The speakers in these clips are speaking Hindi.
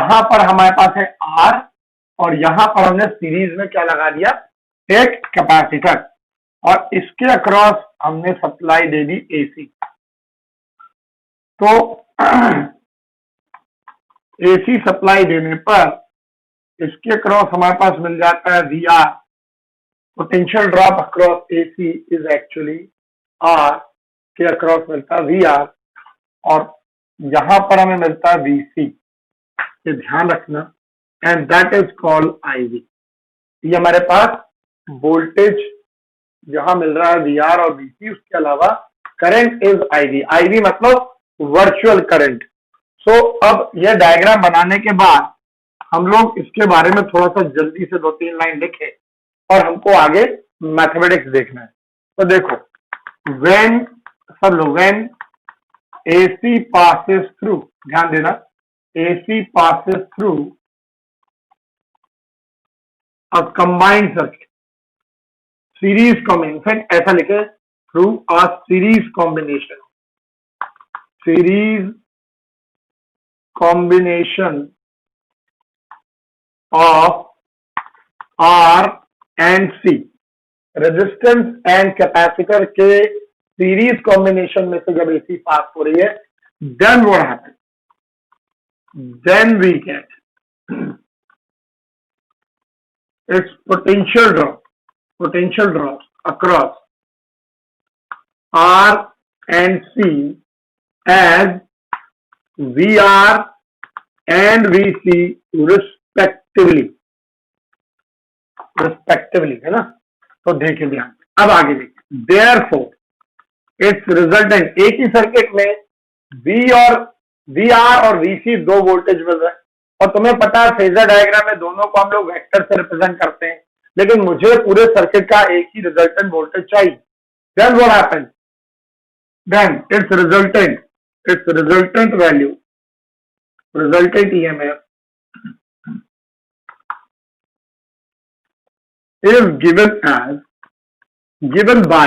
यहां पर हमारे पास है R और यहां पर हमने सीरीज में क्या लगा दिया, एक कैपेसिटर, और इसके अक्रॉस हमने सप्लाई दे दी AC। तो AC सप्लाई देने पर इसके अक्रॉस हमारे पास मिल जाता है VR, potential drop across AC is actually R के अक्रॉस मिलता है VR, और यहां पर हमें मिलता है VC, ये ध्यान रखना, and that is called IV। ये हमारे पास वोल्टेज जहां मिल रहा है VR और VC, उसके अलावा करंट इज IV। IV मतलब वर्चुअल करंट। सो अब यह डायग्राम बनाने के बाद हम लोग इसके बारे में थोड़ा सा जल्दी से 2-3 लाइन लिखे और हमको आगे मैथमेटिक्स देखना है। तो देखो, व्हेन AC passes through, ध्यान देना, AC passes through a combined circuit, series combination, ऐसा लिखे, through a series combination of R and C, resistance and capacitor के सीरीज कॉम्बिनेशन में से जब AC पास हो रही है, then what happens, then we get its potential drop across R and C as VR and VC respectively, है ना। तो देखिए ध्यान, अब आगे देखिए, देयरफॉर इट्स रिजल्टेंट, एक ही सर्किट में VR और VC दो वोल्टेज मिल रहे हैं, और तुम्हें पता है फेजर डायग्राम में दोनों को हम लोग वेक्टर से रिप्रेजेंट करते हैं, लेकिन मुझे पूरे सर्किट का एक ही रिजल्टेंट वोल्टेज चाहिए। Then what happens, then its resultant value, resultant EMF is given by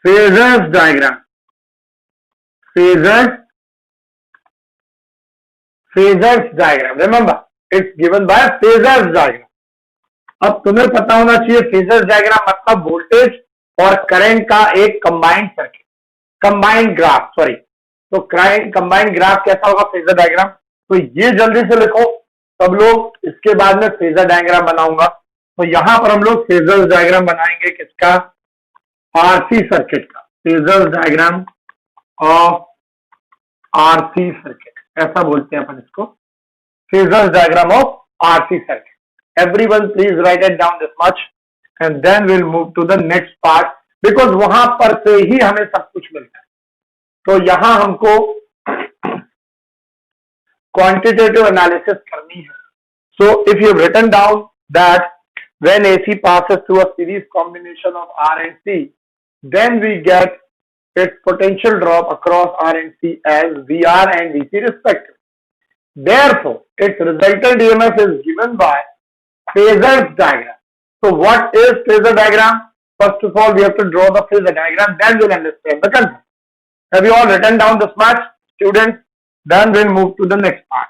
Phasors diagram. Phasors diagram. Remember, it's given by Phasors diagram. अब तुम्हें पता होना चाहिए फेजर डायग्राम मतलब वोल्टेज और करंट का एक combined circuit, combined graph, sorry. तो कंबाइंड ग्राफ कैसा होगा फेजर डायग्राम, तो ये जल्दी से लिखो सब लोग, इसके बाद में फेजर डायग्राम बनाऊंगा। तो यहां पर हम लोग फेजर डायग्राम बनाएंगे किसका, RC सर्किट का, phasor diagram of RC circuit, ऐसा बोलते हैं अपन इसको, phasor diagram of RC circuit. Everyone please write it down this much and then we'll move to the next part, because वहां पर से ही हमें सब कुछ मिलता है। तो यहां हमको quantitative analysis करनी है। So if you've written down that when AC passes through a series combination of R and C, then we get its potential drop across R and C as VR and VC respectively. Therefore, its resultant EMF is given by Phasors diagram. So what is phasor diagram? First of all, we have to draw the phasor diagram, then we'll understand the concept. Have you all written down this much, students? Then we'll move to the next part.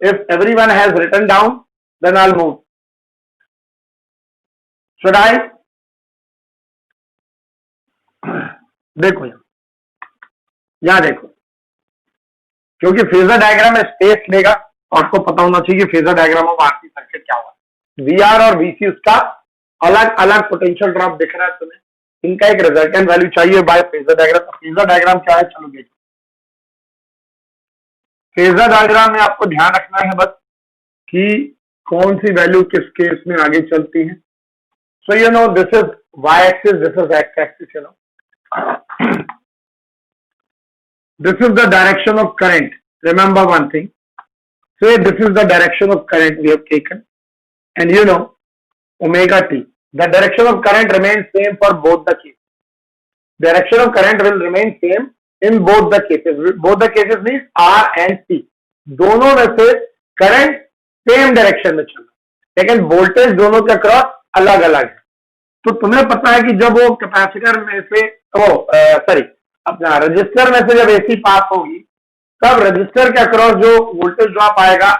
If everyone has written down, then I'll move. Should I? देखो यहाँ देखो, क्योंकि फेजर डायग्राम में स्पेस लेगा, आपको पता होना चाहिए कि phasor diagram of RC circuit क्या हुआ। VR और VC उसका अलग अलग पोटेंशियल ड्रॉप दिख रहा है तुम्हें, इनका एक रिजल्टेंट वैल्यू चाहिए बाय फेजर डायग्राम। तो फेजर डायग्राम क्या है, चलो देखो। फेजर डायग्राम में आपको ध्यान रखना है बस कि कौन सी वैल्यू किस केस में आगे चलती है। So you know this is Y axis, this is X axis, you know this is the direction of current. Remember one thing, say this is the direction of current we have taken, and you know omega t, the direction of current remains same for both the cases. Direction of current will remain same in both the cases. Both the cases means R and C, दोनों में से करंट सेम डायरेक्शन में चल रहा है, लेकिन वोल्टेज दोनों के अक्रॉस अलग अलग है। तो तुम्हें पता है कि जब वो कैपेसिटर में से अपना रजिस्टर में से जब एसी पास होगी तब रजिस्टर के अक्रॉस जो वोल्टेज ड्रॉप आएगा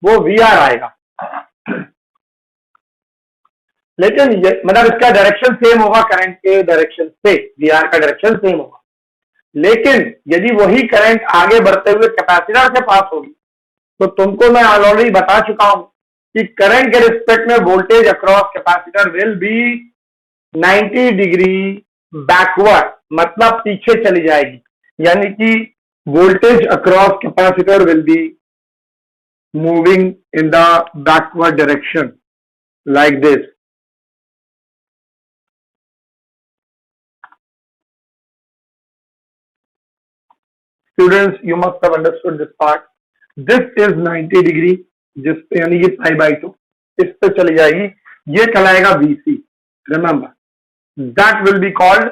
वो VR आएगा। लेकिन मतलब इसका डायरेक्शन सेम होगा करंट के डायरेक्शन से, VR का डायरेक्शन सेम होगा। लेकिन यदि वही करंट आगे बढ़ते हुए कैपेसिटर से पास होगी तो तुमको मैं ऑलरेडी बता चुका हूं कि करंट के रिस्पेक्ट में voltage across capacitor will be 90 degree backward, मतलब पीछे चली जाएगी, यानी कि voltage across capacitor will be moving in the backward direction like this. Students, you must have understood this part. This is 90 degree, जिस पे यानी कि π/2 इस पे चली जाएगी, ये कहलाएगा VC। Remember, that will be called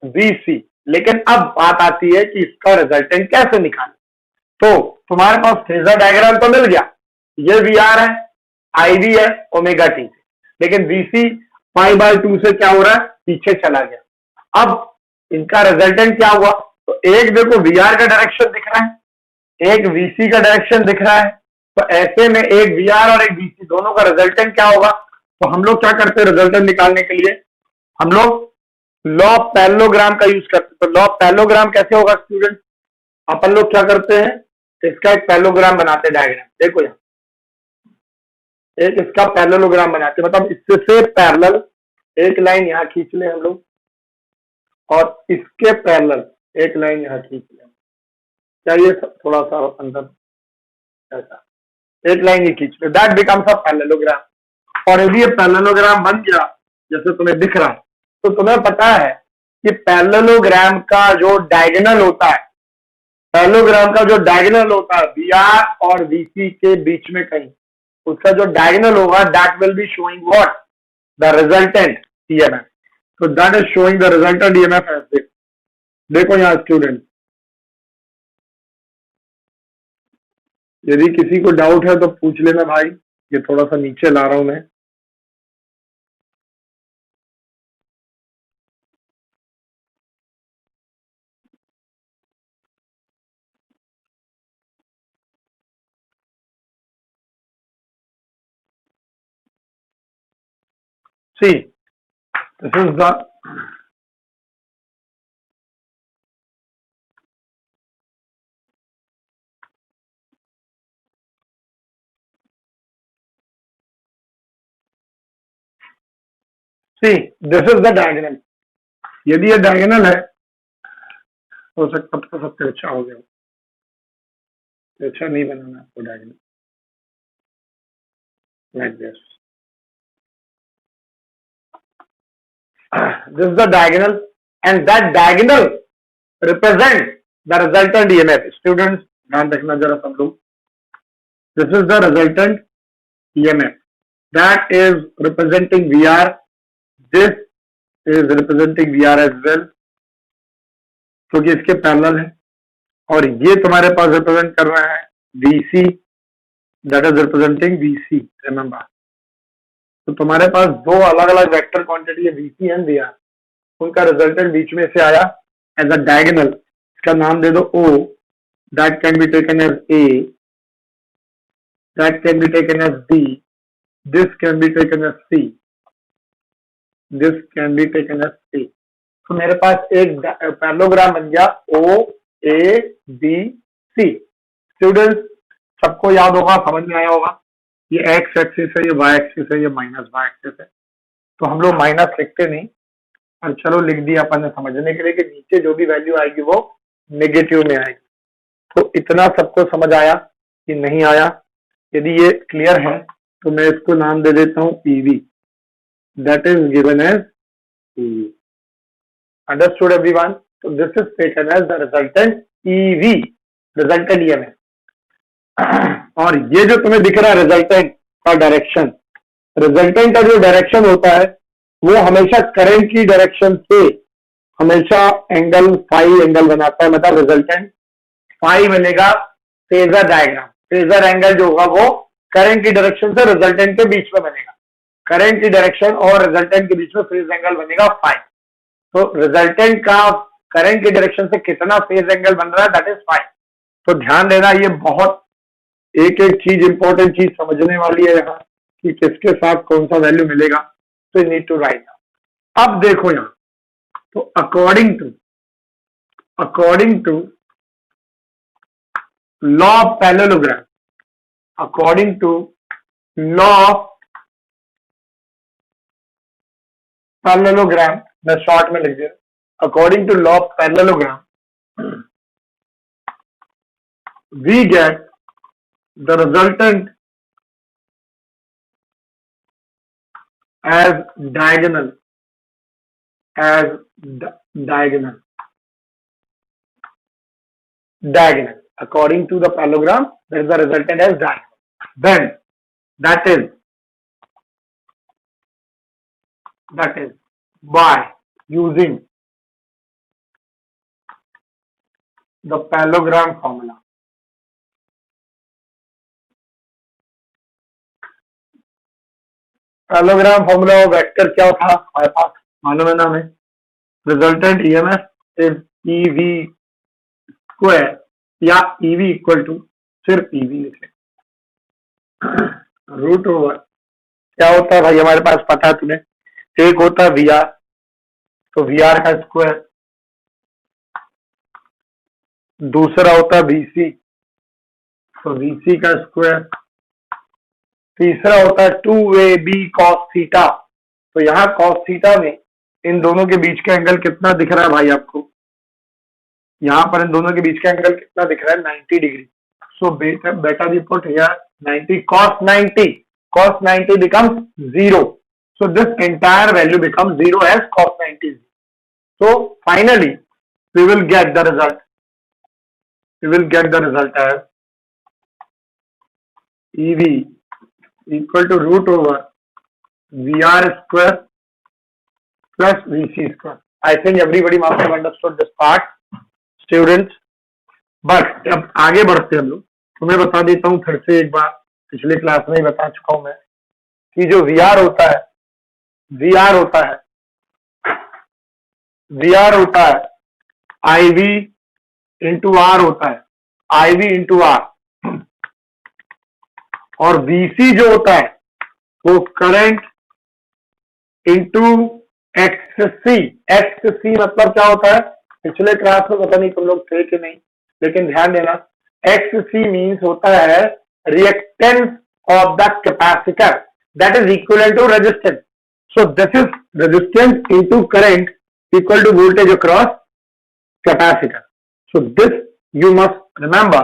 VC। लेकिन अब बात आती है कि इसका रिजल्टेंट कैसे निकालें। तो तुम्हारे पास फेजर डायग्राम तो मिल गया, ये VR है, IV है ओमेगा t, लेकिन VC π/2 से क्या हो रहा है, पीछे चला गया। अब इनका रिजल्टेंट क्या हुआ, तो एक देखो VR का डायरेक्शन दिख रहा है, एक VC का डायरेक्शन दिख रहा है, तो ऐसे में एक VR और एक VC दोनों का रिजल्टेंट क्या होगा। तो हम लोग क्या करते हैं रिजल्टेंट निकालने के लिए, हम लोग लॉ ऑफ पैरेललोग्राम का यूज करते हैं। तो लॉ ऑफ पैरेललोग्राम कैसे होगा स्टूडेंट, अपन लोग क्या करते हैं, इसका एक पैरेललोग्राम बनाते हैं, डायग्राम देखो यहाँ, एक इसका पैरेललोग्राम बनाते हैं, मतलब इससे पैरेलल एक लाइन यहाँ खींच ले हम लोग और इसके पैरेलल एक लाइन यहाँ खींच लें, चाहिए थोड़ा सा अंदर ऐसा एक लाइन ही खींच ले, दैट बिकम्स अ पैरेललोग्राम। और यदि ये पैरेललोग्राम बन गया जैसे तुम्हें दिख रहा है, तो तुम्हें पता है कि पैरेललोग्राम का जो डायगोनल होता है, पैरेललोग्राम का जो डायगोनल होता है VR और VC के बीच में कहीं, उसका जो डायगोनल होगा that will be showing what, the resultant EMF। तो that is showing the resultant EMF as this. देखो यहाँ स्टूडेंट, यदि किसी को डाउट है तो पूछ लेना भाई, ये थोड़ा सा नीचे ला रहा हूं मैं। See, this is the diagonal. यदि ये डायगोनल है हो सकता तो सबसे अच्छा हो गया, अच्छा नहीं बनाना आपको diagonal like this. This is the diagonal and that diagonal represents the resultant EMF। Students ध्यान रखना जरा सब लोग, this is the resultant EMF that is representing VR, this is representing VR as well, क्योंकि इसके पैरेलल है, और ये तुम्हारे पास रिप्रेजेंट कर रहा है VC, that is representing VC। remember, तो तुम्हारे पास दो अलग अलग वेक्टर क्वांटिटी है VC एंड VR, उनका रिजल्टेंट बीच में से आया एज अ डायगोनल, इसका नाम दे दो O, that can be taken as A, that can be taken as B, this can be taken as C, this can be taken as C। तो मेरे पास एक पैरेललोग्राम बन गया OABC। स्टूडेंट्स सबको याद होगा, समझ में आया होगा, ये एक्स एक्सिस है, ये वाई एक्सिस है, ये माइनस वाई एक्सिस है। तो हम लोग माइनस लिखते नहीं, और चलो लिख दिया अपन ने समझने के लिए कि नीचे जो भी वैल्यू आएगी वो नेगेटिव में आएगी। तो इतना सबको समझ आया कि नहीं आया? यदि ये क्लियर है तो मैं इसको नाम दे देता हूं EV, that is given as EV। Understood everyone? तो this is taken as the resultant EV, resultant EMF। और ये जो तुम्हें दिख रहा है रिजल्टेंट का डायरेक्शन, रिजल्टेंट का जो डायरेक्शन होता है वो हमेशा करंट की डायरेक्शन से हमेशा एंगल फाई एंगल बनाता है, मतलब रिजल्टेंट फाई बनेगा फेजर डायग्राम। फेजर एंगल जो होगा वो करंट की डायरेक्शन से रिजल्टेंट के बीच में बनेगा। करंट की डायरेक्शन और रिजल्टेंट के बीच में फेज एंगल बनेगा फाइ। तो रिजल्टेंट का करंट की डायरेक्शन से कितना फेज एंगल बन रहा है, दैट इज फाइ। तो ध्यान देना, ये बहुत एक एक चीज इंपॉर्टेंट चीज समझने वाली है यहाँ कि किसके साथ कौन सा वैल्यू मिलेगा। तो यू नीड टू राइट। अब देखो यहाँ, तो according to law of parallelogram, according to law of parallelogram, मैं शॉर्ट में लिख दिया, according to law of parallelogram we get the resultant as diagonal, according to the parallelogram, that is the resultant as diagonal. Then that is by using the parallelogram formula. Parallelogram formula और वेक्टर क्या था हमारे पास, मालूम है ना हमें। Resultant EMF is EV square या ईवी इक्वल टू, सिर्फ ईवी लिखे, रूट ओवर क्या होता है भाई हमारे पास पता है तुम्हें, एक होता है वीआर, तो वीआर का स्क्वायर, दूसरा होता है वीसी, तो वीसी का स्क्वायर, तीसरा होता है 2ab cos थीटा। तो यहाँ cos थीटा में इन दोनों के बीच का एंगल कितना दिख रहा है भाई आपको, यहाँ पर इन दोनों के बीच का एंगल कितना दिख रहा है, 90 डिग्री। सो बेटा we put here 90, cos 90 becomes 0, so this entire value becomes 0 as cos 90. So finally we will get the result as EV equal to root over VR square plus VC square. I think everybody must have understood this part, students. But अब आगे बढ़ते हम लोग, तुम्हें बता देता हूँ फिर से एक बार, पिछले क्लास में ही बता चुका हूं मैं कि जो VR होता है IV इंटू R होता है, IV इंटू R, और VC जो होता है वो करंट इंटू XC मतलब क्या होता है, पिछले क्लास में पता नहीं तुम लोग थे कि नहीं, लेकिन ध्यान देना, XC मीन्स होता है reactance of the capacitor, that is equal to resistance. So this is resistance into current equal to voltage across capacitor. So this you must remember,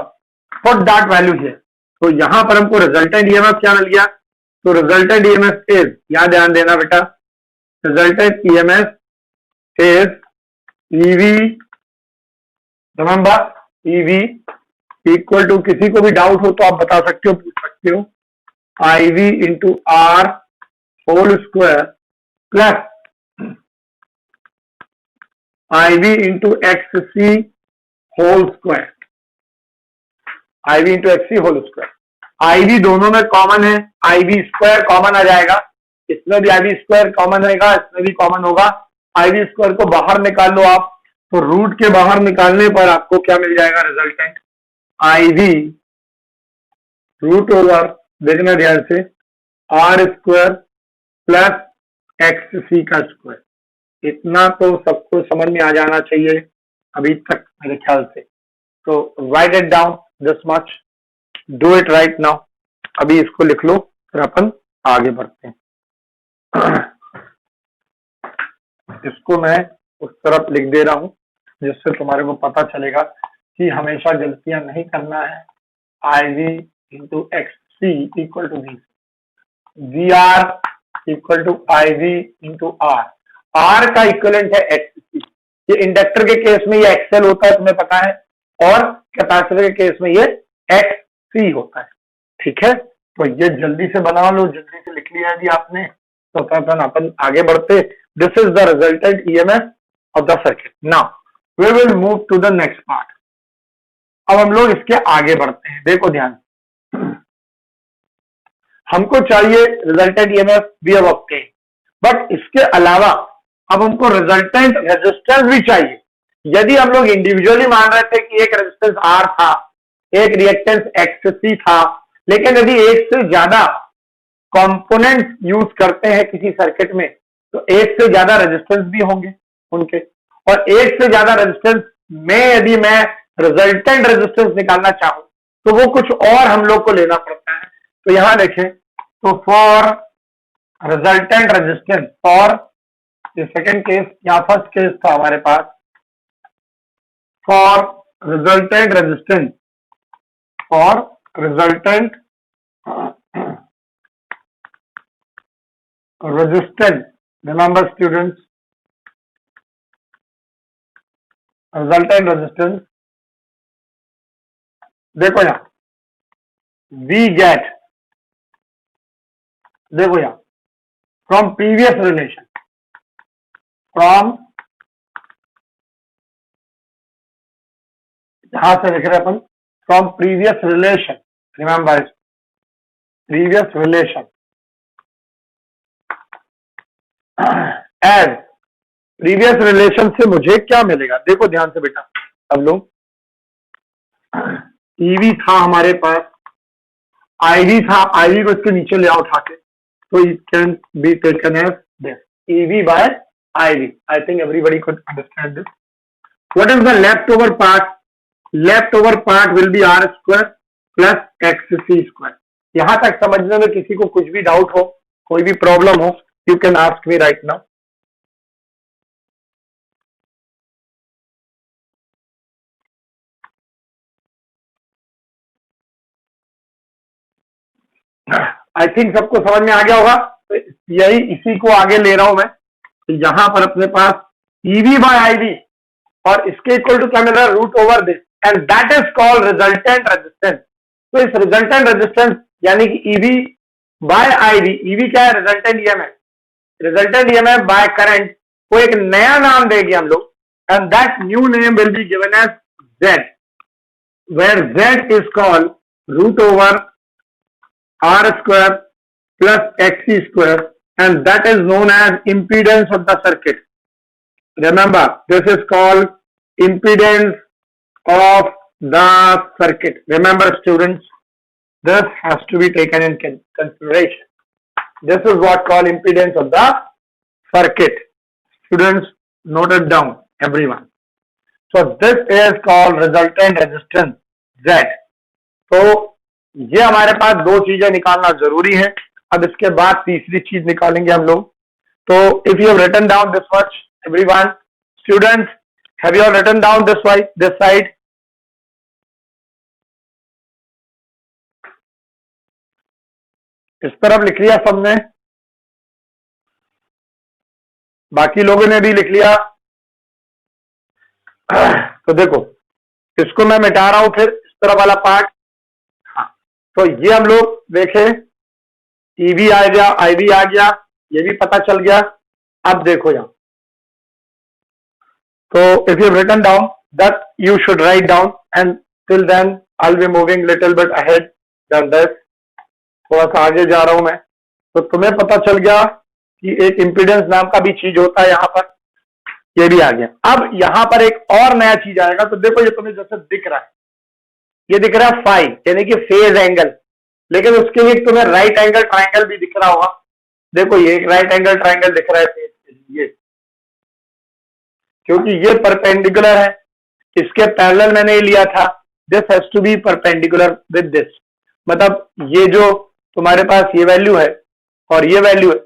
put that value here. तो यहां पर हमको रिजल्टेंट ईएमएफ क्या मिल गया, तो रिजल्टेंट ईएमएफ इज, यहां ध्यान देना बेटा, resultant EMF is EV, remember EV equal to, किसी को भी डाउट हो तो आप बता सकते हो, पूछ सकते हो, IV into R whole square plus IV into XC whole square, IV into XC whole square. IV दोनों में कॉमन है, IV स्क्वायर कॉमन आ जाएगा, इसमें भी IV स्क्वायर कॉमन रहेगा, इसमें भी कॉमन होगा। IV स्क्वायर को बाहर निकाल लो आप, तो रूट के बाहर निकालने पर आपको क्या मिल जाएगा, रिजल्टेंट IV रूट ओवर, देखना ध्यान से, R स्क्वायर प्लस XC का स्क्वायर। इतना तो सबको समझ में आ जाना चाहिए अभी तक मेरे ख्याल से। तो right it down this much, do it right now. अभी इसको लिख लो, फिर अपन आगे बढ़ते हैं। इसको मैं उस तरफ लिख दे रहा हूं जिससे तुम्हारे को पता चलेगा कि हमेशा गलतियां नहीं करना है। IV into XC equal to VR equal to IV into R, R का इक्वलेंट है XC। ये इंडक्टर के केस में ये XL होता है, तुम्हें पता है, और कैपेसिटर के केस में ये XC होता है, ठीक है। तो ये जल्दी से बना लो, जल्दी से लिख लिया यदि आपने, तो अपन आगे बढ़ते। This is the resultant EMF of the circuit. Now we will move to the next part. अब हम लोग इसके आगे बढ़ते हैं, देखो ध्यान। हमको चाहिए resultant EMF we have obtain, but इसके अलावा अब हमको रिजल्टेंट रेजिस्टेंस भी चाहिए। यदि हम लोग इंडिविजुअली मान रहे थे कि एक रेजिस्टेंस आर था, एक रिएक्टेंस एक्ससी था, लेकिन यदि एक से ज्यादा कंपोनेंट यूज करते हैं किसी सर्किट में तो एक से ज्यादा रेजिस्टेंस भी होंगे उनके, और एक से ज्यादा रेजिस्टेंस में यदि मैं रिजल्टेंट रेजिस्टेंस निकालना चाहूं तो वो कुछ और हम लोग को लेना पड़ता है। तो यहां देखें, तो for resultant resistance, for second case या फर्स्ट केस था हमारे पास, for resultant resistance, for resultant resistance, remember students, resultant resistance, देखो यहां we get, देखो यहां from previous relation, from यहां से देख रहे अपन from previous relation, remember previous relation as previous relation से मुझे क्या मिलेगा, देखो ध्यान से बेटा, अब लोग ईवी था हमारे पास, आईवी था, आईवी को इसके नीचे ले आओ उठा के, तो it can be taken as this EV by IV. I think everybody could understand this. What is the left over part? Left over part will be R square plus X C square. यहां तक समझने में किसी को कुछ भी डाउट हो, कोई भी प्रॉब्लम हो, you can ask me right now. I think सबको समझ में आ गया होगा, तो यही इसी को आगे ले रहा हूं मैं। तो यहां पर अपने पास EV बाय IV और इसके इक्वल टू क्या मिल रहा है, root over this, and that is called resultant resistance. तो इस रिजल्टेंट रेजिस्टेंस यानी कि EV बाय IV, EV क्या है, resultant EMF, resultant EMF by current को एक नया नाम देंगे हम लोग, and that new name will be given as Z, where Z is called root over R square plus XC square, and that is known as impedance of the circuit. Remember, this is called impedance of the circuit. Remember students, this has to be taken in consideration. This is what called impedance of the circuit. Students, note it down, everyone. So this is called resultant resistance Z. तो ये हमारे पास दो चीजें निकालना जरूरी है। अब इसके बाद तीसरी चीज निकालेंगे हम लोग। तो if you have written down this much, everyone, students, have you all written down this side? इस तरफ लिख लिया सबने, बाकी लोगों ने भी लिख लिया। तो देखो, इसको मैं मिटा रहा हूं, फिर इस तरफ वाला पार्ट। हाँ, तो ये हम लोग देखें, ईवी आ गया, आईवी आ गया, ये भी पता चल गया। अब देखो यहां, तो if you written down that you should write down, and till then I will be moving little bit ahead then this. थोड़ा सा आगे जा रहा हूं मैं, तो तुम्हें पता चल गया कि एक इंपीडेंस नाम का भी चीज होता है। यहां पर ये भी आ गया। अब यहां पर एक और नया चीज आएगा। तो देखो, ये तुम्हें जैसे दिख रहा है, ये दिख रहा है फाई, यानी कि फेज एंगल, लेकिन उसके लिए तुम्हें राइट एंगल ट्राइंगल भी दिख रहा होगा। देखो, ये एक राइट एंगल ट्राइंगल दिख रहा है फेज के लिए, क्योंकि ये परपेंडिकुलर है, इसके पैरेलल मैंने ये लिया था। This has to be perpendicular with this, मतलब ये जो तुम्हारे पास ये वैल्यू है और ये वैल्यू है,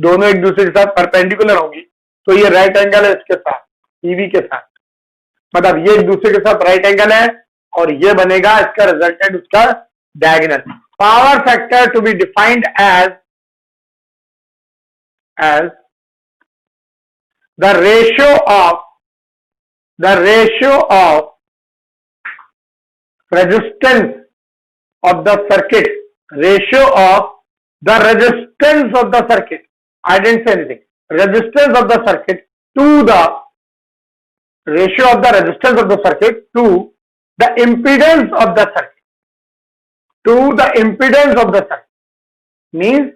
दोनों एक दूसरे के साथ परपेंडिकुलर होंगी, तो ये राइट एंगल है इसके साथ, ईवी के साथ, मतलब ये एक दूसरे के साथ राइट एंगल है, और ये बनेगा इसका रिजल्टेंट, उसका diagonal. Power factor to be defined as the ratio of resistance of the circuit, ratio of the resistance of the circuit, I didn't say anything, resistance of the circuit to the ratio of the resistance of the circuit to the impedance of the circuit, to the impedance of the circuit. means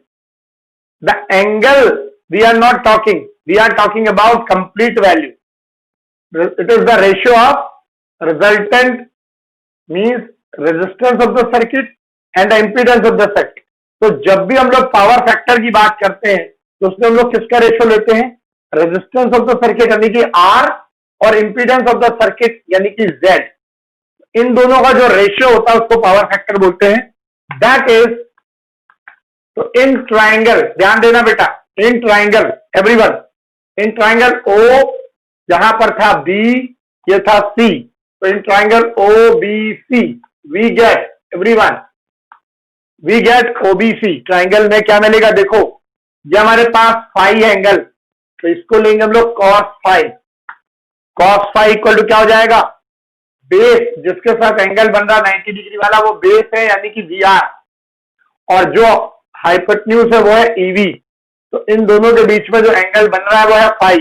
the angle we are not talking. We are talking about complete value. It is the ratio of resultant means resistance of the circuit and the impedance of the circuit. तो जब भी हम लोग पावर फैक्टर की बात करते हैं तो उसमें हम लोग किसका रेशियो लेते हैं? रेजिस्टेंस ऑफ द सर्किट यानी कि R और इंपीडेंस ऑफ द सर्किट यानी कि Z. इन दोनों का जो रेशियो होता है उसको पावर फैक्टर बोलते हैं. दैट इज, तो इन ट्राइंगल, ध्यान देना बेटा, in triangle everyone, in triangle O जहां पर था B, ये था C, तो in triangle OBC we get everyone, we get OBC. Triangle में क्या मिलेगा? देखो ये हमारे पास फाई एंगल, तो इसको लेंगे हम लोग cos phi. cos phi equal to क्या हो जाएगा? बेस जिसके साथ एंगल बन रहा 90 डिग्री वाला वो बेस है यानी कि VR, और जो हाइपोटेन्यूज है वो है EV. तो इन दोनों के बीच में जो एंगल बन रहा है वो है फाई.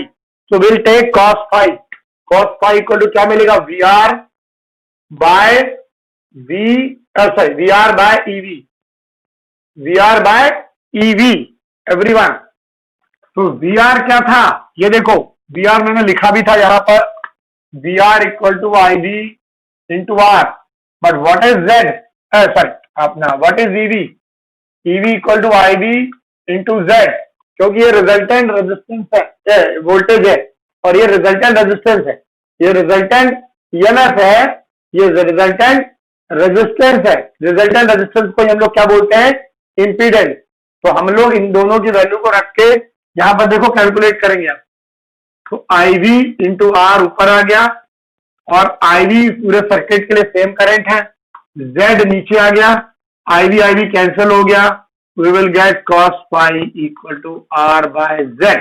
तो will take cos phi. cos phi equal to क्या मिलेगा? VR by VR by EV, VR by EV everyone. तो VR क्या था? ये देखो VR मैंने लिखा भी था यहां पर, VR equal to IB into R. But what is Z? Sorry अपना what is EV? EV equal to IB into Z, क्योंकि ये रिजल्टेंट रेजिस्टेंस है, वोल्टेज है, और ये रिजल्टेंट रेजिस्टेंस है. ये रिजल्टेंट EMF है, ये रिजल्टेंट रेजिस्टेंस है. रिजल्टेंट रेजिस्टेंस को हम लोग क्या बोलते हैं? इंपीडेंस. तो हम लोग इन दोनों की वैल्यू को रख के यहां पर देखो कैलकुलेट करेंगे आप. तो IV इंटू R ऊपर आ गया, और IV पूरे सर्किट के लिए सेम करंट है. Z नीचे आ गया, IV कैंसिल हो गया. We will get cos phi equal to R by Z.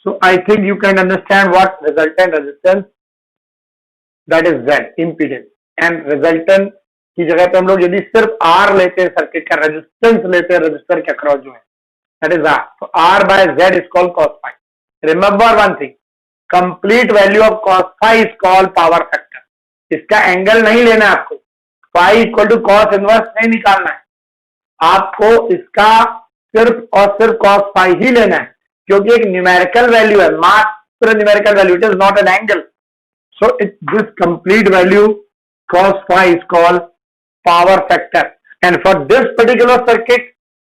So I think you can understand what resultant resistance, that is Z, impedance. And resultant की जगह पे हम लोग यदि सिर्फ R लेते हैं, सर्किट का रेजिस्टेंस लेते हैं रजिस्टर के अक्रॉस जो है, that is R. So R by Z is called cos phi. Remember one thing, complete value of cos phi is called power factor. इसका एंगल नहीं लेना है आपको, phi equal to cos inverse नहीं निकालना है आपको, इसका सिर्फ और सिर्फ cos phi ही लेना है, क्योंकि एक न्यूमेरिकल वैल्यू है, मात्र numerical value, it is not an angle. So it this complete value cos phi is called power factor, and for this particular circuit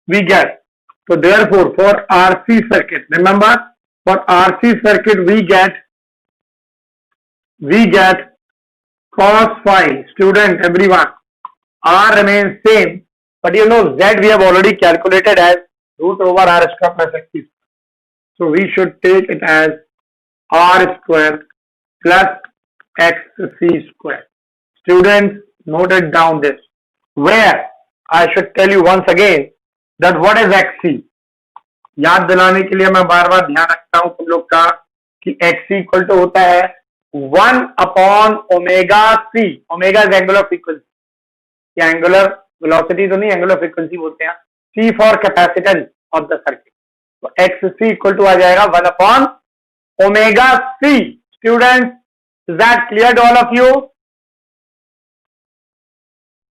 we get, so therefore for RC circuit, remember for RC circuit we get cos phi. Student everyone, R remains same, but you know Z we have already calculated as root over R square plus XC, so we should take it as R square plus XC square. Students, note it down this, where I should tell you once again that what is XC. याद दिलाने के लिए मैं बार बार ध्यान रखता हूं तुम लोग का कि XC इक्वल टू होता है 1 upon omega C. Omega is angular frequency, या एंगुलर वेलोसिटी तो नहीं, एंगुलर फ्रीक्वेंसी बोलते हैं. C for capacitance of the circuit. तो XC इक्वल टू आ जाएगा 1 upon omega C. Students, is that clear to all of you?